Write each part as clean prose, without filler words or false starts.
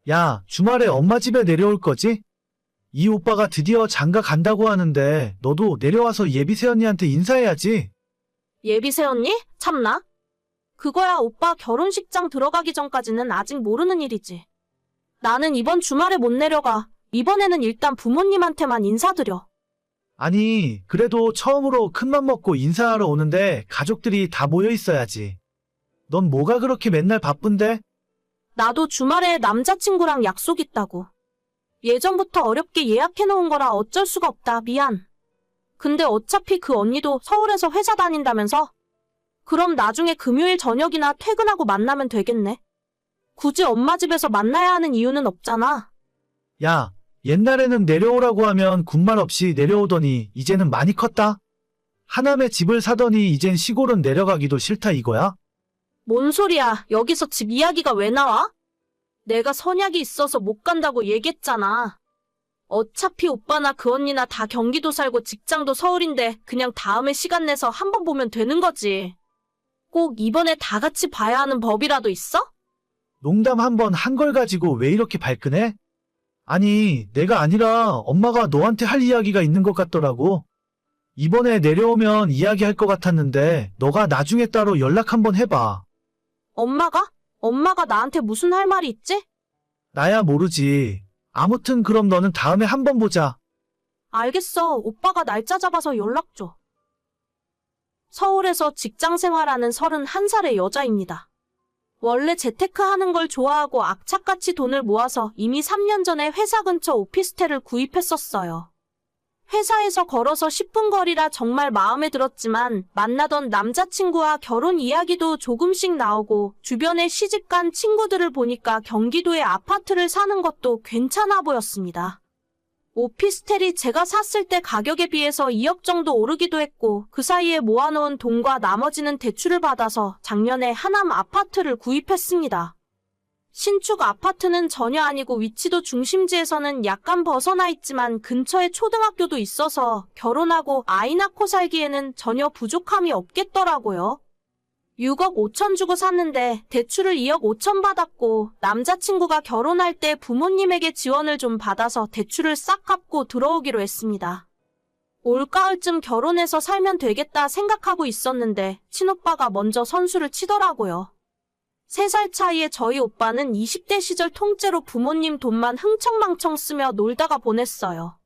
야, 주말에 엄마 집에 내려올 거지? 이 오빠가 드디어 장가 간다고 하는데 너도 내려와서 예비 새언니한테 인사해야지. 예비 새언니? 참나? 그거야 오빠 결혼식장 들어가기 전까지는 아직 모르는 일이지. 나는 이번 주말에 못 내려가. 이번에는 일단 부모님한테만 인사드려. 아니, 그래도 처음으로 큰맘 먹고 인사하러 오는데 가족들이 다 모여 있어야지. 넌 뭐가 그렇게 맨날 바쁜데? 나도 주말에 남자친구랑 약속 있다고. 예전부터 어렵게 예약해놓은 거라 어쩔 수가 없다. 미안. 근데 어차피 그 언니도 서울에서 회사 다닌다면서? 그럼 나중에 금요일 저녁이나 퇴근하고 만나면 되겠네. 굳이 엄마 집에서 만나야 하는 이유는 없잖아. 야, 옛날에는 내려오라고 하면 군말 없이 내려오더니 이제는 많이 컸다. 하남에 집을 사더니 이젠 시골은 내려가기도 싫다 이거야? 뭔 소리야. 여기서 집 이야기가 왜 나와? 내가 선약이 있어서 못 간다고 얘기했잖아. 어차피 오빠나 그 언니나 다 경기도 살고 직장도 서울인데 그냥 다음에 시간 내서 한번 보면 되는 거지. 꼭 이번에 다 같이 봐야 하는 법이라도 있어? 농담 한 번 한 걸 가지고 왜 이렇게 발끈해? 아니, 내가 아니라 엄마가 너한테 할 이야기가 있는 것 같더라고. 이번에 내려오면 이야기할 것 같았는데 너가 나중에 따로 연락 한번 해봐. 엄마가? 엄마가 나한테 무슨 할 말이 있지? 나야 모르지. 아무튼 그럼 너는 다음에 한번 보자. 알겠어. 오빠가 날짜 잡아서 연락 줘. 서울에서 직장 생활하는 31살의 여자입니다. 원래 재테크 하는 걸 좋아하고 악착같이 돈을 모아서 이미 3년 전에 회사 근처 오피스텔을 구입했었어요. 회사에서 걸어서 10분 거리라 정말 마음에 들었지만 만나던 남자친구와 결혼 이야기도 조금씩 나오고 주변에 시집간 친구들을 보니까 경기도에 아파트를 사는 것도 괜찮아 보였습니다. 오피스텔이 제가 샀을 때 가격에 비해서 2억 정도 오르기도 했고 그 사이에 모아놓은 돈과 나머지는 대출을 받아서 작년에 하남 아파트를 구입했습니다. 신축 아파트는 전혀 아니고 위치도 중심지에서는 약간 벗어나 있지만 근처에 초등학교도 있어서 결혼하고 아이 낳고 살기에는 전혀 부족함이 없겠더라고요. 6억 5천 주고 샀는데 대출을 2억 5천 받았고 남자친구가 결혼할 때 부모님에게 지원을 좀 받아서 대출을 싹 갚고 들어오기로 했습니다. 올가을쯤 결혼해서 살면 되겠다 생각하고 있었는데 친오빠가 먼저 선수를 치더라고요. 3살 차이에 저희 오빠는 20대 시절 통째로 부모님 돈만 흥청망청 쓰며 놀다가 보냈어요.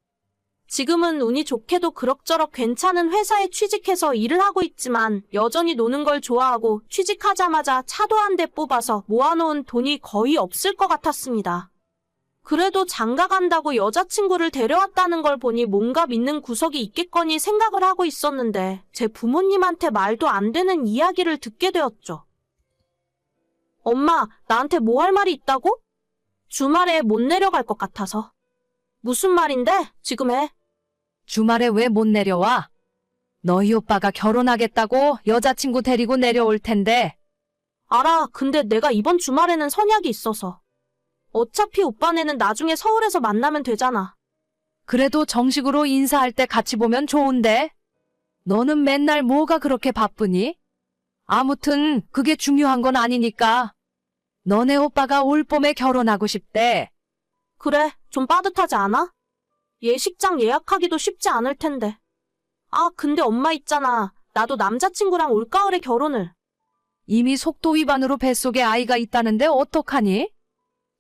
지금은 운이 좋게도 그럭저럭 괜찮은 회사에 취직해서 일을 하고 있지만 여전히 노는 걸 좋아하고 취직하자마자 차도 한 대 뽑아서 모아놓은 돈이 거의 없을 것 같았습니다. 그래도 장가 간다고 여자친구를 데려왔다는 걸 보니 뭔가 믿는 구석이 있겠거니 생각을 하고 있었는데 제 부모님한테 말도 안 되는 이야기를 듣게 되었죠. 엄마, 나한테 뭐 할 말이 있다고? 주말에 못 내려갈 것 같아서. 무슨 말인데? 지금 해. 주말에 왜 못 내려와? 너희 오빠가 결혼하겠다고 여자친구 데리고 내려올 텐데. 알아. 근데 내가 이번 주말에는 선약이 있어서. 어차피 오빠네는 나중에 서울에서 만나면 되잖아. 그래도 정식으로 인사할 때 같이 보면 좋은데. 너는 맨날 뭐가 그렇게 바쁘니? 아무튼 그게 중요한 건 아니니까. 너네 오빠가 올 봄에 결혼하고 싶대. 그래, 좀 빠듯하지 않아? 예식장 예약하기도 쉽지 않을 텐데. 아, 근데 엄마 있잖아. 나도 남자친구랑 올가을에 결혼을. 이미 속도 위반으로 뱃속에 아이가 있다는데 어떡하니?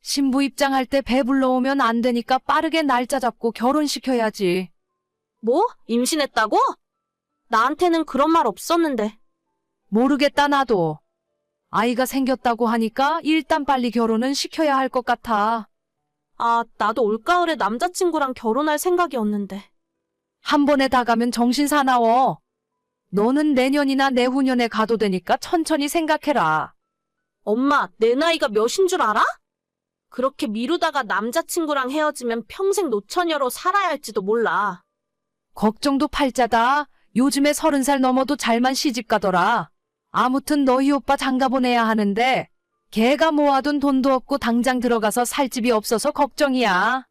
신부 입장할 때 배 불러오면 안 되니까 빠르게 날짜 잡고 결혼시켜야지. 뭐? 임신했다고? 나한테는 그런 말 없었는데. 모르겠다 나도. 아이가 생겼다고 하니까 일단 빨리 결혼은 시켜야 할 것 같아. 아, 나도 올가을에 남자친구랑 결혼할 생각이었는데. 한 번에 다 가면 정신 사나워. 너는 내년이나 내후년에 가도 되니까 천천히 생각해라. 엄마, 내 나이가 몇인 줄 알아? 그렇게 미루다가 남자친구랑 헤어지면 평생 노처녀로 살아야 할지도 몰라. 걱정도 팔자다. 요즘에 30살 넘어도 잘만 시집 가더라. 아무튼 너희 오빠 장가 보내야 하는데 걔가 모아둔 돈도 없고 당장 들어가서 살 집이 없어서 걱정이야.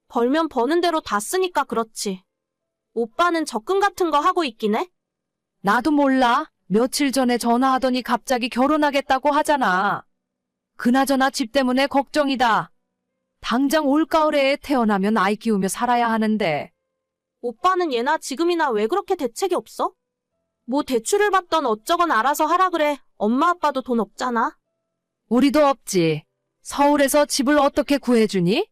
벌면 버는 대로 다 쓰니까 그렇지. 오빠는 적금 같은 거 하고 있긴 해? 나도 몰라. 며칠 전에 전화하더니 갑자기 결혼하겠다고 하잖아. 그나저나 집 때문에 걱정이다. 당장 올가을에 태어나면 아이 키우며 살아야 하는데. 오빠는 예나 지금이나 왜 그렇게 대책이 없어? 뭐 대출을 받던 어쩌건 알아서 하라 그래. 엄마 아빠도 돈 없잖아. 우리도 없지. 서울에서 집을 어떻게 구해주니?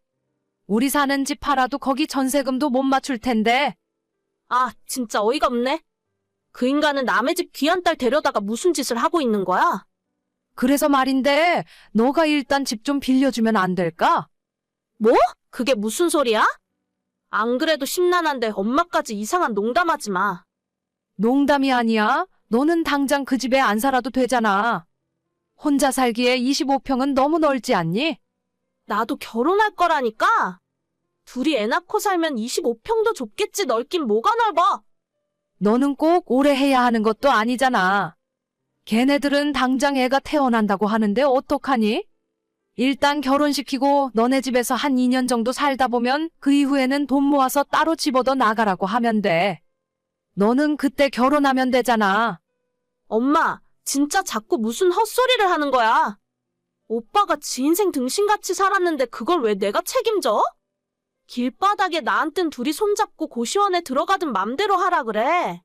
우리 사는 집 팔아도 거기 전세금도 못 맞출 텐데. 아, 진짜 어이가 없네. 그 인간은 남의 집 귀한 딸 데려다가 무슨 짓을 하고 있는 거야? 그래서 말인데 너가 일단 집 좀 빌려주면 안 될까? 뭐? 그게 무슨 소리야? 안 그래도 심란한데 엄마까지 이상한 농담하지 마. 농담이 아니야. 너는 당장 그 집에 안 살아도 되잖아. 혼자 살기에 25평은 너무 넓지 않니? 나도 결혼할 거라니까. 둘이 애 낳고 살면 25평도 좁겠지. 넓긴 뭐가 넓어. 너는 꼭 오래 해야 하는 것도 아니잖아. 걔네들은 당장 애가 태어난다고 하는데 어떡하니? 일단 결혼시키고 너네 집에서 한 2년 정도 살다 보면 그 이후에는 돈 모아서 따로 집 얻어 나가라고 하면 돼. 너는 그때 결혼하면 되잖아. 엄마, 진짜 자꾸 무슨 헛소리를 하는 거야. 오빠가 지 인생 등신같이 살았는데 그걸 왜 내가 책임져? 길바닥에 나앉든 둘이 손잡고 고시원에 들어가든 맘대로 하라 그래.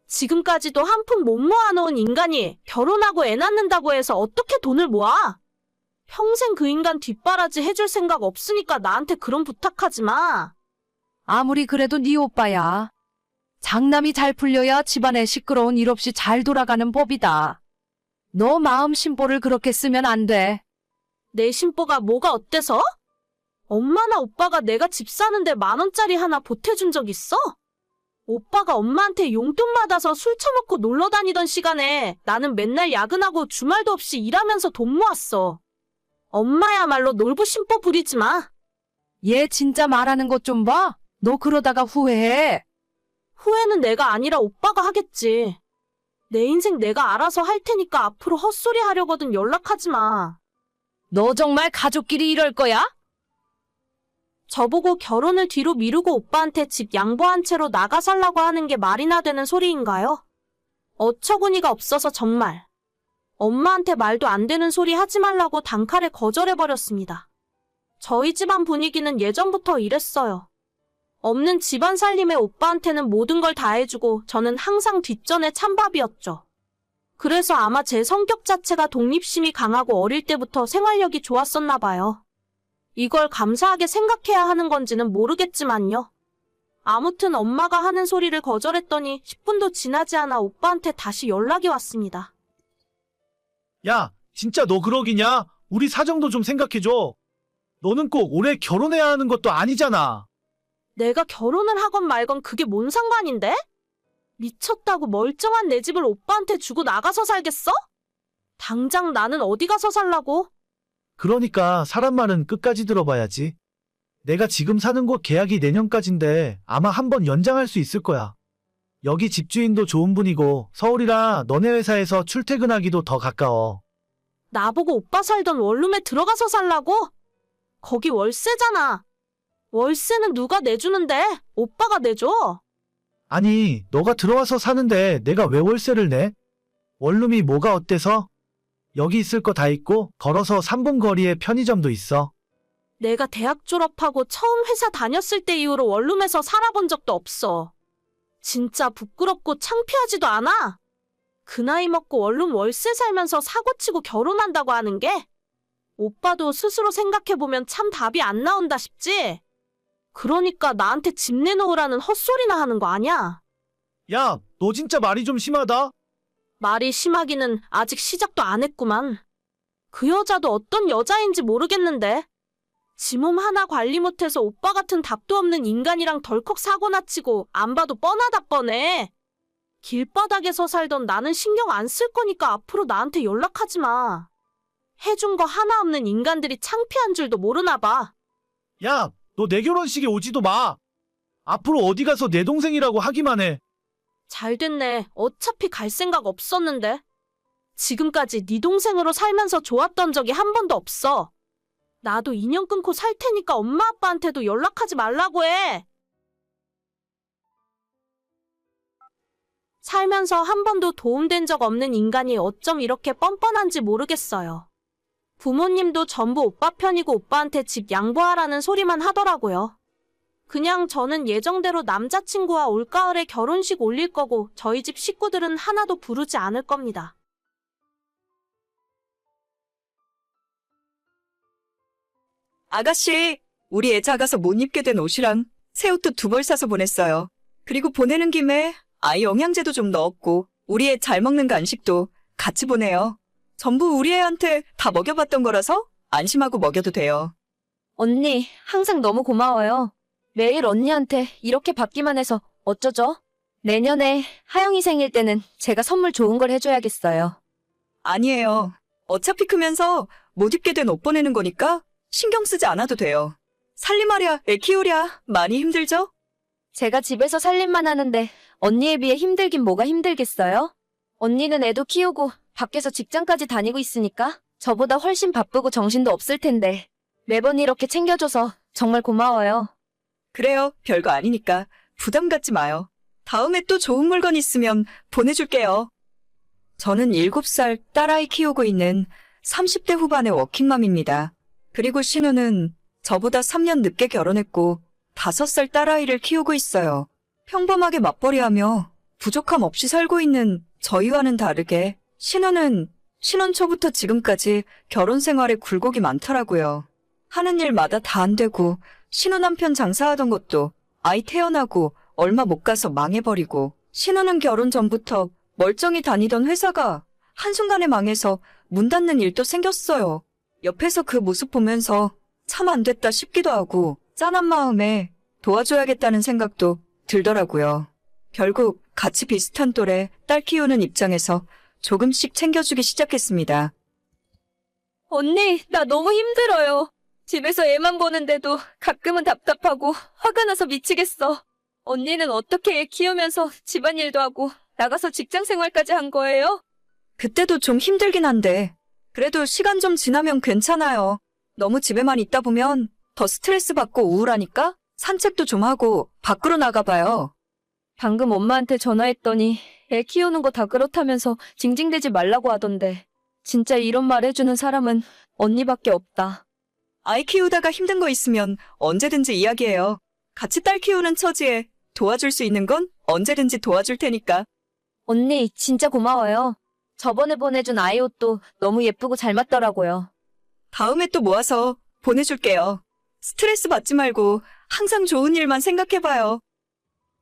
지금까지도 한 푼 못 모아놓은 인간이 결혼하고 애 낳는다고 해서 어떻게 돈을 모아? 평생 그 인간 뒷바라지 해줄 생각 없으니까 나한테 그런 부탁하지 마. 아무리 그래도 네 오빠야. 장남이 잘 풀려야 집안에 시끄러운 일 없이 잘 돌아가는 법이다. 너 마음 심보를 그렇게 쓰면 안 돼. 내 심보가 뭐가 어때서? 엄마나 오빠가 내가 집 사는데 10,000원짜리 하나 보태준 적 있어? 오빠가 엄마한테 용돈 받아서 술 처먹고 놀러 다니던 시간에 나는 맨날 야근하고 주말도 없이 일하면서 돈 모았어. 엄마야말로 놀부심보 부리지 마. 얘 진짜 말하는 것 좀 봐. 너 그러다가 후회해. 후회는 내가 아니라 오빠가 하겠지. 내 인생 내가 알아서 할 테니까 앞으로 헛소리 하려거든 연락하지 마. 너 정말 가족끼리 이럴 거야? 저보고 결혼을 뒤로 미루고 오빠한테 집 양보한 채로 나가 살라고 하는 게 말이나 되는 소리인가요? 어처구니가 없어서 정말. 엄마한테 말도 안 되는 소리 하지 말라고 단칼에 거절해버렸습니다. 저희 집안 분위기는 예전부터 이랬어요. 없는 집안 살림에 오빠한테는 모든 걸 다 해주고 저는 항상 뒷전에 찬밥이었죠. 그래서 아마 제 성격 자체가 독립심이 강하고 어릴 때부터 생활력이 좋았었나 봐요. 이걸 감사하게 생각해야 하는 건지는 모르겠지만요. 아무튼 엄마가 하는 소리를 거절했더니 10분도 지나지 않아 오빠한테 다시 연락이 왔습니다. 야, 진짜 너 그러기냐? 우리 사정도 좀 생각해줘. 너는 꼭 올해 결혼해야 하는 것도 아니잖아. 내가 결혼을 하건 말건 그게 뭔 상관인데? 미쳤다고 멀쩡한 내 집을 오빠한테 주고 나가서 살겠어? 당장 나는 어디 가서 살라고? 그러니까 사람 말은 끝까지 들어봐야지. 내가 지금 사는 곳 계약이 내년까지인데 아마 한번 연장할 수 있을 거야. 여기 집주인도 좋은 분이고 서울이라 너네 회사에서 출퇴근하기도 더 가까워. 나보고 오빠 살던 원룸에 들어가서 살라고? 거기 월세잖아. 월세는 누가 내주는데? 오빠가 내줘. 아니, 너가 들어와서 사는데 내가 왜 월세를 내? 원룸이 뭐가 어때서? 여기 있을 거 다 있고 걸어서 3분 거리에 편의점도 있어. 내가 대학 졸업하고 처음 회사 다녔을 때 이후로 원룸에서 살아본 적도 없어. 진짜 부끄럽고 창피하지도 않아? 그 나이 먹고 원룸 월세 살면서 사고치고 결혼한다고 하는 게? 오빠도 스스로 생각해보면 참 답이 안 나온다 싶지? 그러니까 나한테 집 내놓으라는 헛소리나 하는 거 아니야? 야, 너 진짜 말이 좀 심하다. 말이 심하기는 아직 시작도 안 했구만. 그 여자도 어떤 여자인지 모르겠는데 지 몸 하나 관리 못해서 오빠 같은 답도 없는 인간이랑 덜컥 사고나 치고 안 봐도 뻔하다 뻔해. 길바닥에서 살던 나는 신경 안 쓸 거니까 앞으로 나한테 연락하지 마. 해준 거 하나 없는 인간들이 창피한 줄도 모르나 봐. 야, 너 내 결혼식에 오지도 마. 앞으로 어디 가서 내 동생이라고 하기만 해. 잘 됐네. 어차피 갈 생각 없었는데. 지금까지 네 동생으로 살면서 좋았던 적이 한 번도 없어. 나도 인연 끊고 살 테니까 엄마 아빠한테도 연락하지 말라고 해. 살면서 한 번도 도움된 적 없는 인간이 어쩜 이렇게 뻔뻔한지 모르겠어요. 부모님도 전부 오빠 편이고 오빠한테 집 양보하라는 소리만 하더라고요. 그냥 저는 예정대로 남자친구와 올가을에 결혼식 올릴 거고 저희 집 식구들은 하나도 부르지 않을 겁니다. 아가씨, 우리 애 작아서 못 입게 된 옷이랑 새 옷도 2벌 사서 보냈어요. 그리고 보내는 김에 아이 영양제도 좀 넣었고 우리 애 잘 먹는 간식도 같이 보내요. 전부 우리 애한테 다 먹여봤던 거라서 안심하고 먹여도 돼요. 언니, 항상 너무 고마워요. 매일 언니한테 이렇게 받기만 해서 어쩌죠? 내년에 하영이 생일 때는 제가 선물 좋은 걸 해줘야겠어요. 아니에요. 어차피 크면서 못 입게 된 옷 보내는 거니까 신경 쓰지 않아도 돼요. 살림하랴, 애 키우랴 많이 힘들죠? 제가 집에서 살림만 하는데 언니에 비해 힘들긴 뭐가 힘들겠어요? 언니는 애도 키우고 밖에서 직장까지 다니고 있으니까 저보다 훨씬 바쁘고 정신도 없을 텐데 매번 이렇게 챙겨줘서 정말 고마워요. 그래요. 별거 아니니까 부담 갖지 마요. 다음에 또 좋은 물건 있으면 보내줄게요. 저는 7살 딸아이 키우고 있는 30대 후반의 워킹맘입니다. 그리고 신우는 저보다 3년 늦게 결혼했고 5살 딸아이를 키우고 있어요. 평범하게 맞벌이하며 부족함 없이 살고 있는 저희와는 다르게 신우는 신혼 초부터 지금까지 결혼 생활에 굴곡이 많더라고요. 하는 일마다 다 안 되고 신우 남편 장사하던 것도 아이 태어나고 얼마 못 가서 망해버리고 신우는 결혼 전부터 멀쩡히 다니던 회사가 한순간에 망해서 문 닫는 일도 생겼어요. 옆에서 그 모습 보면서 참 안 됐다 싶기도 하고 짠한 마음에 도와줘야겠다는 생각도 들더라고요. 결국 같이 비슷한 또래 딸 키우는 입장에서 조금씩 챙겨주기 시작했습니다. 언니, 나 너무 힘들어요. 집에서 애만 보는데도 가끔은 답답하고 화가 나서 미치겠어. 언니는 어떻게 애 키우면서 집안일도 하고 나가서 직장 생활까지 한 거예요? 그때도 좀 힘들긴 한데 그래도 시간 좀 지나면 괜찮아요. 너무 집에만 있다 보면 더 스트레스 받고 우울하니까 산책도 좀 하고 밖으로 나가봐요. 방금 엄마한테 전화했더니 애 키우는 거 다 그렇다면서 징징대지 말라고 하던데 진짜 이런 말 해주는 사람은 언니밖에 없다. 아이 키우다가 힘든 거 있으면 언제든지 이야기해요. 같이 딸 키우는 처지에 도와줄 수 있는 건 언제든지 도와줄 테니까. 언니, 진짜 고마워요. 저번에 보내준 아이 옷도 너무 예쁘고 잘 맞더라고요. 다음에 또 모아서 보내줄게요. 스트레스 받지 말고 항상 좋은 일만 생각해봐요.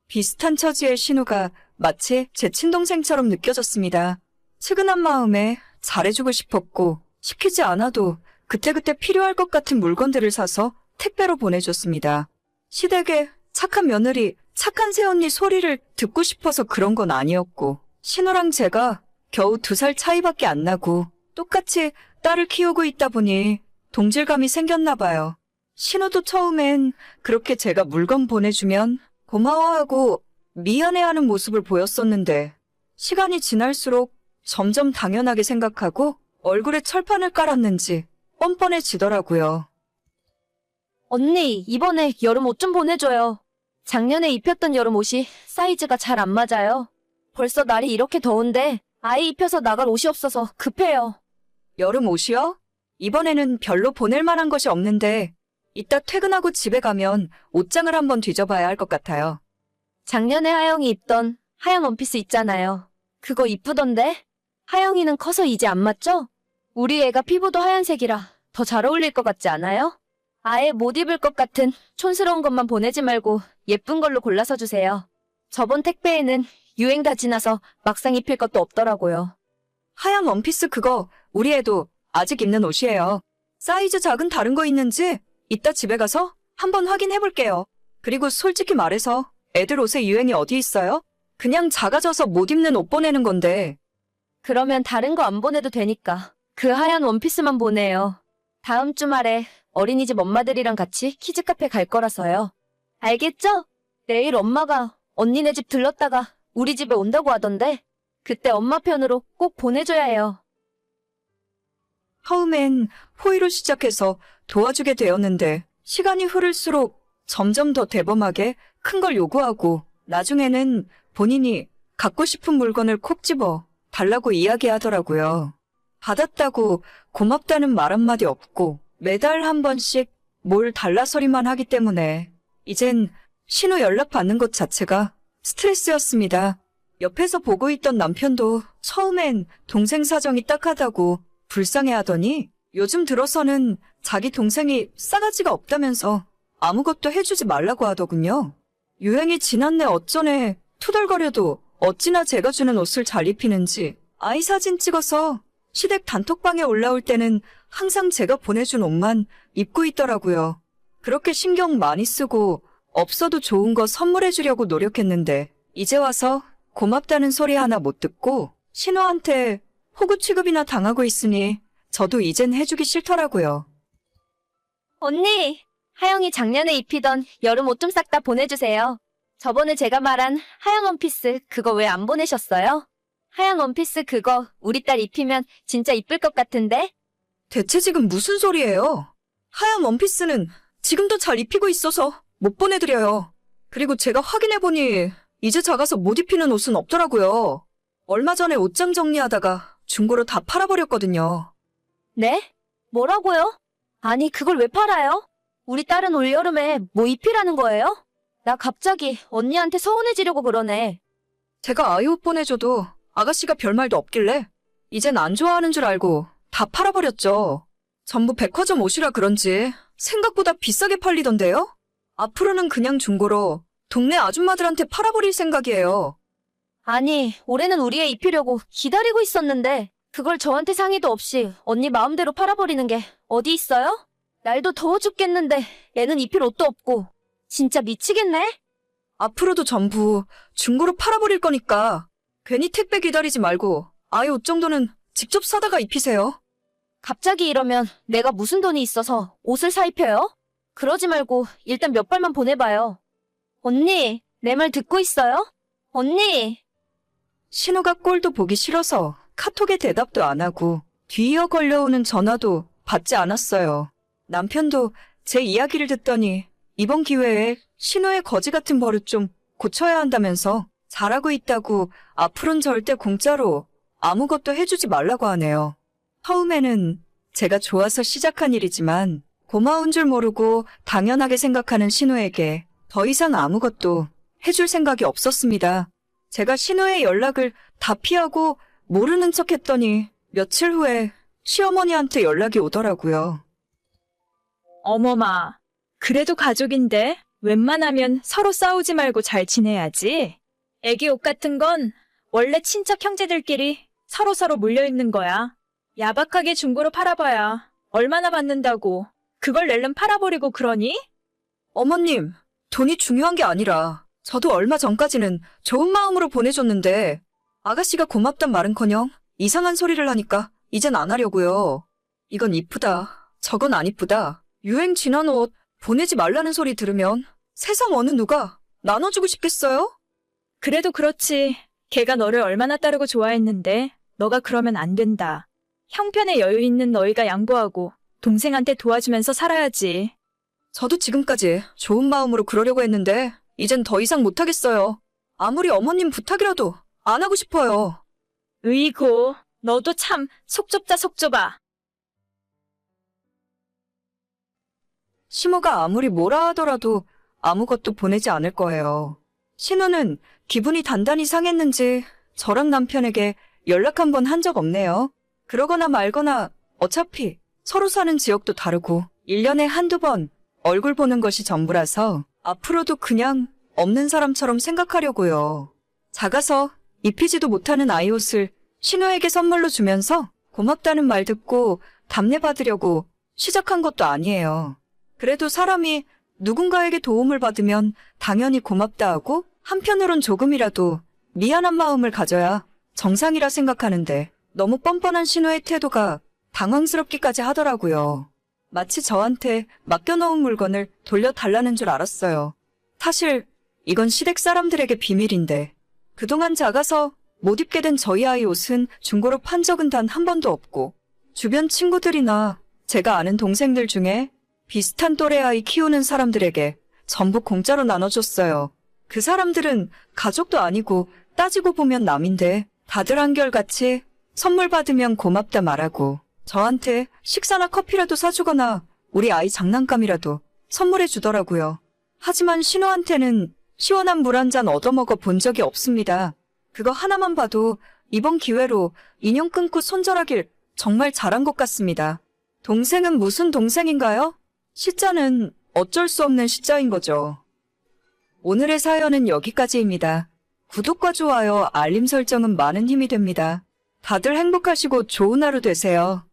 비슷한 처지의 신우가 마치 제 친동생처럼 느껴졌습니다. 측은한 마음에 잘해주고 싶었고 시키지 않아도 그때그때 필요할 것 같은 물건들을 사서 택배로 보내줬습니다. 시댁에 착한 며느리, 착한 새언니 소리를 듣고 싶어서 그런 건 아니었고 신우랑 제가 겨우 2살 차이밖에 안 나고 똑같이 딸을 키우고 있다 보니 동질감이 생겼나 봐요. 신우도 처음엔 그렇게 제가 물건 보내주면 고마워하고 미안해하는 모습을 보였었는데 시간이 지날수록 점점 당연하게 생각하고 얼굴에 철판을 깔았는지 뻔뻔해지더라고요. 언니, 이번에 여름 옷 좀 보내줘요. 작년에 입혔던 여름 옷이 사이즈가 잘 안 맞아요. 벌써 날이 이렇게 더운데 아이 입혀서 나갈 옷이 없어서 급해요. 여름 옷이요? 이번에는 별로 보낼 만한 것이 없는데 이따 퇴근하고 집에 가면 옷장을 한번 뒤져봐야 할 것 같아요. 작년에 하영이 입던 하얀 원피스 있잖아요. 그거 이쁘던데? 하영이는 커서 이제 안 맞죠? 우리 애가 피부도 하얀색이라 더 잘 어울릴 것 같지 않아요? 아예 못 입을 것 같은 촌스러운 것만 보내지 말고 예쁜 걸로 골라서 주세요. 저번 택배에는 유행 다 지나서 막상 입힐 것도 없더라고요. 하얀 원피스 그거 우리 애도 아직 입는 옷이에요. 사이즈 작은 다른 거 있는지 이따 집에 가서 한번 확인해 볼게요. 그리고 솔직히 말해서 애들 옷에 유행이 어디 있어요? 그냥 작아져서 못 입는 옷 보내는 건데. 그러면 다른 거 안 보내도 되니까 그 하얀 원피스만 보내요. 다음 주말에 어린이집 엄마들이랑 같이 키즈카페 갈 거라서요. 알겠죠? 내일 엄마가 언니네 집 들렀다가 우리 집에 온다고 하던데 그때 엄마 편으로 꼭 보내줘야 해요. 처음엔 호의로 시작해서 도와주게 되었는데 시간이 흐를수록 점점 더 대범하게 큰 걸 요구하고 나중에는 본인이 갖고 싶은 물건을 콕 집어 달라고 이야기하더라고요. 받았다고 고맙다는 말 한마디 없고 매달 한 번씩 뭘 달라 소리만 하기 때문에 이젠 신호 연락 받는 것 자체가 스트레스였습니다. 옆에서 보고 있던 남편도 처음엔 동생 사정이 딱하다고 불쌍해하더니 요즘 들어서는 자기 동생이 싸가지가 없다면서 아무것도 해주지 말라고 하더군요. 유행이 지났네 어쩌네 투덜거려도 어찌나 제가 주는 옷을 잘 입히는지 아이 사진 찍어서 시댁 단톡방에 올라올 때는 항상 제가 보내준 옷만 입고 있더라고요. 그렇게 신경 많이 쓰고 없어도 좋은 거 선물해주려고 노력했는데 이제 와서 고맙다는 소리 하나 못 듣고 신호한테 호구 취급이나 당하고 있으니 저도 이젠 해주기 싫더라고요. 언니, 하영이 작년에 입히던 여름 옷 좀 싹 다 보내주세요. 저번에 제가 말한 하영 원피스 그거 왜 안 보내셨어요? 하영 원피스 그거 우리 딸 입히면 진짜 이쁠 것 같은데? 대체 지금 무슨 소리예요? 하얀 원피스는 지금도 잘 입히고 있어서 못 보내드려요. 그리고 제가 확인해보니 이제 작아서 못 입히는 옷은 없더라고요. 얼마 전에 옷장 정리하다가 중고로 다 팔아버렸거든요. 네? 뭐라고요? 아니 그걸 왜 팔아요? 우리 딸은 올여름에 뭐 입히라는 거예요? 나 갑자기 언니한테 서운해지려고 그러네. 제가 아이 옷 보내줘도 아가씨가 별말도 없길래 이젠 안 좋아하는 줄 알고 다 팔아버렸죠. 전부 백화점 옷이라 그런지 생각보다 비싸게 팔리던데요? 앞으로는 그냥 중고로 동네 아줌마들한테 팔아버릴 생각이에요. 아니 올해는 우리 애 입히려고 기다리고 있었는데 그걸 저한테 상의도 없이 언니 마음대로 팔아버리는 게 어디 있어요? 날도 더워 죽겠는데 애는 입힐 옷도 없고 진짜 미치겠네? 앞으로도 전부 중고로 팔아버릴 거니까 괜히 택배 기다리지 말고 아이 옷 정도는 직접 사다가 입히세요. 갑자기 이러면 내가 무슨 돈이 있어서 옷을 사 입혀요? 그러지 말고 일단 몇 벌만 보내봐요. 언니, 내 말 듣고 있어요? 언니! 신호가 꼴도 보기 싫어서 카톡에 대답도 안 하고 뒤이어 걸려오는 전화도 받지 않았어요. 남편도 제 이야기를 듣더니 이번 기회에 신호의 거지 같은 버릇 좀 고쳐야 한다면서 잘하고 있다고 앞으로는 절대 공짜로 아무것도 해주지 말라고 하네요. 처음에는 제가 좋아서 시작한 일이지만 고마운 줄 모르고 당연하게 생각하는 신호에게 더 이상 아무것도 해줄 생각이 없었습니다. 제가 신호의 연락을 다 피하고 모르는 척 했더니 며칠 후에 시어머니한테 연락이 오더라고요. 어머마, 그래도 가족인데 웬만하면 서로 싸우지 말고 잘 지내야지. 애기 옷 같은 건 원래 친척 형제들끼리 서로서로 물려있는 거야. 야박하게 중고로 팔아봐야 얼마나 받는다고. 그걸 낼름 팔아버리고 그러니? 어머님, 돈이 중요한 게 아니라 저도 얼마 전까지는 좋은 마음으로 보내줬는데 아가씨가 고맙단 말은커녕 이상한 소리를 하니까 이젠 안 하려고요. 이건 이쁘다, 저건 안 이쁘다, 유행 지난 옷 보내지 말라는 소리 들으면 세상 어느 누가 나눠주고 싶겠어요? 그래도 그렇지. 걔가 너를 얼마나 따르고 좋아했는데 너가 그러면 안 된다. 형편에 여유 있는 너희가 양보하고 동생한테 도와주면서 살아야지. 저도 지금까지 좋은 마음으로 그러려고 했는데 이젠 더 이상 못하겠어요. 아무리 어머님 부탁이라도 안 하고 싶어요. 으이고, 너도 참 속 좁다 속 좁아. 시모가 아무리 뭐라 하더라도 아무것도 보내지 않을 거예요. 신우는 기분이 단단히 상했는지 저랑 남편에게 연락 한 번 한 적 없네요. 그러거나 말거나 어차피 서로 사는 지역도 다르고 1년에 한두 번 얼굴 보는 것이 전부라서 앞으로도 그냥 없는 사람처럼 생각하려고요. 작아서 입히지도 못하는 아이 옷을 신우에게 선물로 주면서 고맙다는 말 듣고 답례받으려고 시작한 것도 아니에요. 그래도 사람이 누군가에게 도움을 받으면 당연히 고맙다 하고 한편으론 조금이라도 미안한 마음을 가져야 정상이라 생각하는데 너무 뻔뻔한 신우의 태도가 당황스럽기까지 하더라고요. 마치 저한테 맡겨놓은 물건을 돌려달라는 줄 알았어요. 사실 이건 시댁 사람들에게 비밀인데 그동안 작아서 못 입게 된 저희 아이 옷은 중고로 판 적은 단 한 번도 없고 주변 친구들이나 제가 아는 동생들 중에 비슷한 또래 아이 키우는 사람들에게 전부 공짜로 나눠줬어요. 그 사람들은 가족도 아니고 따지고 보면 남인데 다들 한결같이 선물 받으면 고맙다 말하고 저한테 식사나 커피라도 사주거나 우리 아이 장난감이라도 선물해 주더라고요. 하지만 신우한테는 시원한 물 한 잔 얻어먹어 본 적이 없습니다. 그거 하나만 봐도 이번 기회로 인연 끊고 손절하길 정말 잘한 것 같습니다. 동생은 무슨 동생인가요? 시자는 어쩔 수 없는 시자인 거죠. 오늘의 사연은 여기까지입니다. 구독과 좋아요, 알림 설정은 많은 힘이 됩니다. 다들 행복하시고 좋은 하루 되세요.